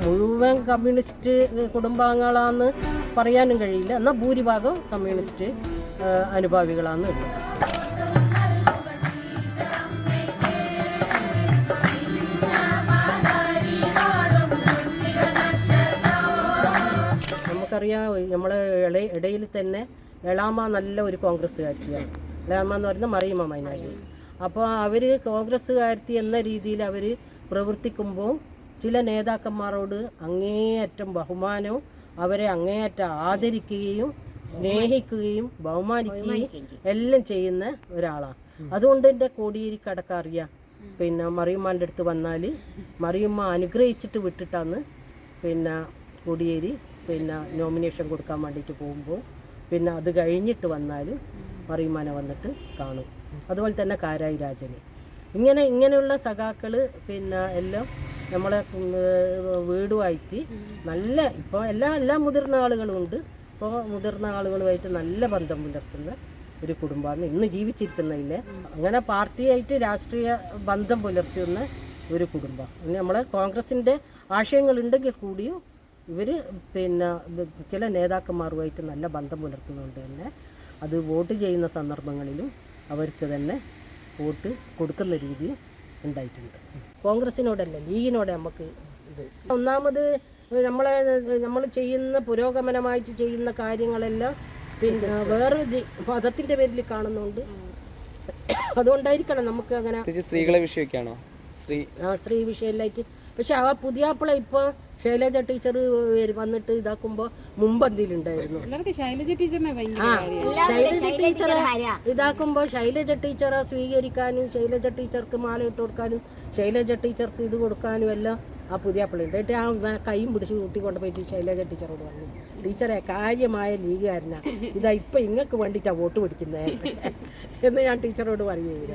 മുഴുവൻ കമ്മ്യൂണിസ്റ്റ് കുടുംബാംഗങ്ങളാന്ന് പറയാനും കഴിയില്ല, എന്നാൽ ഭൂരിഭാഗം കമ്മ്യൂണിസ്റ്റ് അനുഭാവികളാണ് ഉള്ളത്. നമുക്കറിയാം, നമ്മളെ ഇടയിൽ തന്നെ എളാമ നല്ല ഒരു കോൺഗ്രസ്സുകാരിയാണ്. എളാമ എന്ന് പറയുന്നത് മറിയമ്മ മൈനാരി. അപ്പോൾ അവർ കോൺഗ്രസ്സുകാരത്തി എന്ന രീതിയിൽ അവർ പ്രവർത്തിക്കുമ്പോൾ ചില നേതാക്കന്മാരോട് അങ്ങേയറ്റം ബഹുമാനവും അവരെ അങ്ങേയറ്റം ആദരിക്കുകയും സ്നേഹിക്കുകയും ബഹുമാനിക്കുകയും എല്ലാം ചെയ്യുന്ന ഒരാളാണ്. അതുകൊണ്ട് എൻ്റെ കോടിയേരിക്കടക്കം അറിയാം, പിന്നെ മറിയമ്മാൻ്റെ അടുത്ത് വന്നാൽ മറിയമ്മ അനുഗ്രഹിച്ചിട്ട് വിട്ടിട്ടാണ് പിന്നെ കോടിയേരി പിന്നെ നോമിനേഷൻ കൊടുക്കാൻ വേണ്ടിയിട്ട് പോകുമ്പോൾ പിന്നെ അത് കഴിഞ്ഞിട്ട് വന്നാൽ മറിയമ്മാനെ വന്നിട്ട് കാണും. അതുപോലെ തന്നെ കാരായി രാജന് ഇങ്ങനെയുള്ള സഖാക്കൾ പിന്നെ എല്ലാം നമ്മളെ വീടുമായിട്ട് നല്ല ഇപ്പോൾ എല്ലാ മുതിർന്ന ആളുകളും ഉണ്ട്. ഇപ്പോൾ മുതിർന്ന ആളുകളുമായിട്ട് നല്ല ബന്ധം പുലർത്തുന്ന ഒരു കുടുംബമാണ് ഇന്ന് ജീവിച്ചിരിക്കുന്നതില്ലേ. അങ്ങനെ പാർട്ടിയായിട്ട് രാഷ്ട്രീയ ബന്ധം പുലർത്തുന്ന ഒരു കുടുംബം. നമ്മളെ കോൺഗ്രസിൻ്റെ ആശയങ്ങളുണ്ടെങ്കിൽ കൂടിയും ഇവർ പിന്നെ ചില നേതാക്കന്മാരുമായിട്ട് നല്ല ബന്ധം പുലർത്തുന്നതുകൊണ്ട് തന്നെ അത് വോട്ട് ചെയ്യുന്ന സന്ദർഭങ്ങളിലും അവർക്ക് തന്നെ വോട്ട് കൊടുക്കുന്ന രീതിയും ഉണ്ടായിട്ടുണ്ട്. കോൺഗ്രസിനോടല്ല, ലീഗിനോട് നമുക്ക് ഇത് ഒന്നാമത് നമ്മൾ ചെയ്യുന്ന പുരോഗമനമായിട്ട് ചെയ്യുന്ന കാര്യങ്ങളെല്ലാം പിന്നെ വേറെ മതത്തിൻ്റെ പേരിൽ കാണുന്നുണ്ട്. അതുകൊണ്ടായിരിക്കണം നമുക്ക് അങ്ങനെ സ്ത്രീകളെ വിഷയമൊക്കെയാണോ സ്ത്രീ വിഷയമായിട്ട്. പക്ഷെ ആ പുതിയാപ്പിള ഇപ്പോൾ ശൈലജ ടീച്ചർ വന്നിട്ട് ഇതാക്കുമ്പോൾ മുമ്പന്തിയിലുണ്ടായിരുന്നു. ശൈലജ ടീച്ചറിനെ ശൈലജ ടീച്ചറെ ഇതാക്കുമ്പോൾ ശൈലജ ടീച്ചറെ സ്വീകരിക്കാനും ശൈലജ ടീച്ചർക്ക് മാല ഇട്ട് കൊടുക്കാനും ശൈലജ ടീച്ചർക്ക് ഇത് കൊടുക്കാനും എല്ലാം ആ പുതിയാപ്പിള ഉണ്ട്. എന്നിട്ട് ആ കൈയും പിടിച്ച് കൂട്ടിക്കൊണ്ട് പോയിട്ട് ശൈലജ ടീച്ചറോട് പറഞ്ഞു, ടീച്ചറെ കാര്യമായ ലീഗുകാരനാണ്, ഇതാ ഇപ്പം ഇങ്ങൾക്ക് വേണ്ടിയിട്ടാണ് വോട്ട് പിടിക്കുന്നത് എന്ന് ഞാൻ ടീച്ചറോട് പറയുകയില്ല.